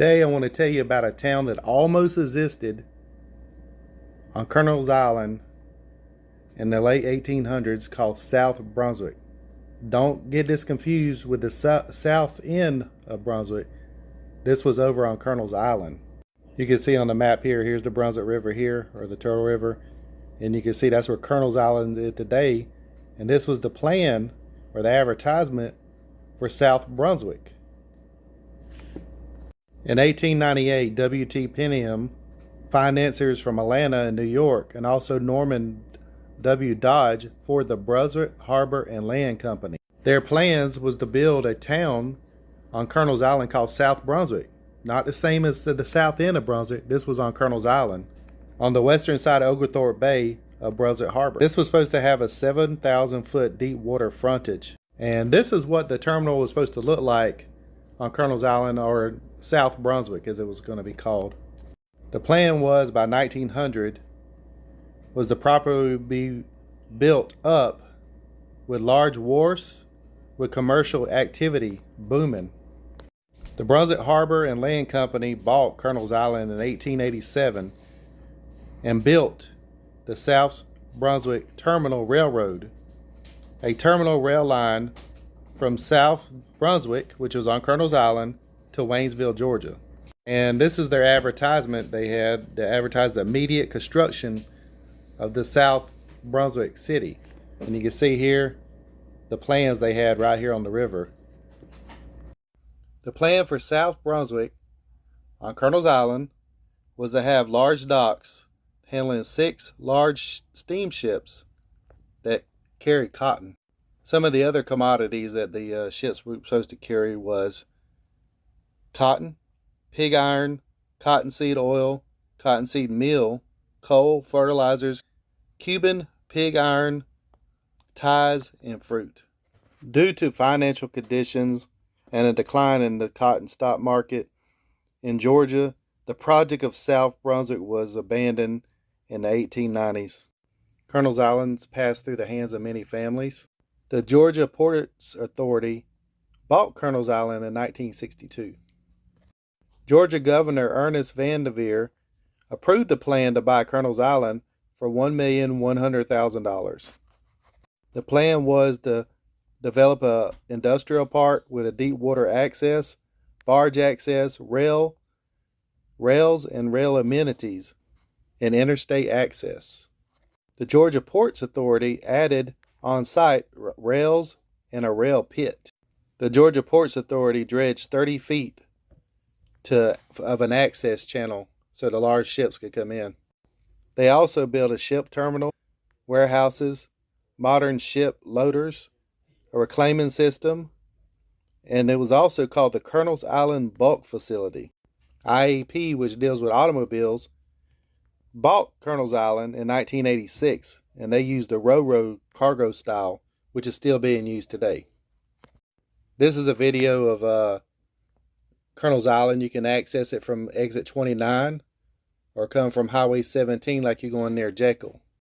Today I want to tell you about a town that almost existed on Colonel's Island in the late 1800s called South Brunswick. Don't get this confused with the south end of Brunswick. This was over on Colonel's Island. You can see on the map here, here's the Brunswick River here, or the Turtle River. And you can see that's where Colonel's Island is today. And this was the plan or the advertisement for South Brunswick. In 1898, W.T. Penham, financiers from Atlanta and New York, and also Norman W. Dodge for the Brunswick Harbor and Land Company. Their plans was to build a town on Colonel's Island called South Brunswick. Not the same as the south end of Brunswick. This was on Colonel's Island, on the western side of Oglethorpe Bay of Brunswick Harbor. This was supposed to have a 7,000-foot deep water frontage. And this is what the terminal was supposed to look like on Colonel's Island, or South Brunswick as it was going to be called. The plan was by 1900 was the property be built up with large wharfs with commercial activity booming. The Brunswick Harbor and Land Company bought Colonel's Island in 1887 and built the South Brunswick Terminal Railroad, a terminal rail line from South Brunswick, which was on Colonel's Island, to Waynesville, Georgia. And this is their advertisement they had to advertise the immediate construction of the South Brunswick city. And you can see here the plans they had right here on the river. The plan for South Brunswick on Colonel's Island was to have large docks handling 6 large steamships that carried cotton. Some of the other commodities that the ships were supposed to carry was cotton, pig iron, cottonseed oil, cottonseed meal, coal, fertilizers, Cuban pig iron, ties, and fruit. Due to financial conditions and a decline in the cotton stock market in Georgia, the project of South Brunswick was abandoned in the 1890s. Colonel's Island passed through the hands of many families. The Georgia Ports Authority bought Colonel's Island in 1962. Georgia Governor Ernest Vanderveer approved the plan to buy Colonel's Island for $1,100,000. The plan was to develop an industrial park with a deep water access, barge access, rails and rail amenities, and interstate access. The Georgia Ports Authority added on-site rails and a rail pit. The Georgia Ports Authority dredged 30 feet of an access channel so the large ships could come in. They also built a ship terminal, warehouses, modern ship loaders, a reclaiming system, and it was also called the Colonel's Island Bulk Facility. IEP, which deals with automobiles, bought Colonel's Island in 1986, and they used the Ro-Ro cargo style, which is still being used today. This is a video of Colonel's Island. You can access it from exit 29 or come from Highway 17 like you're going near Jekyll.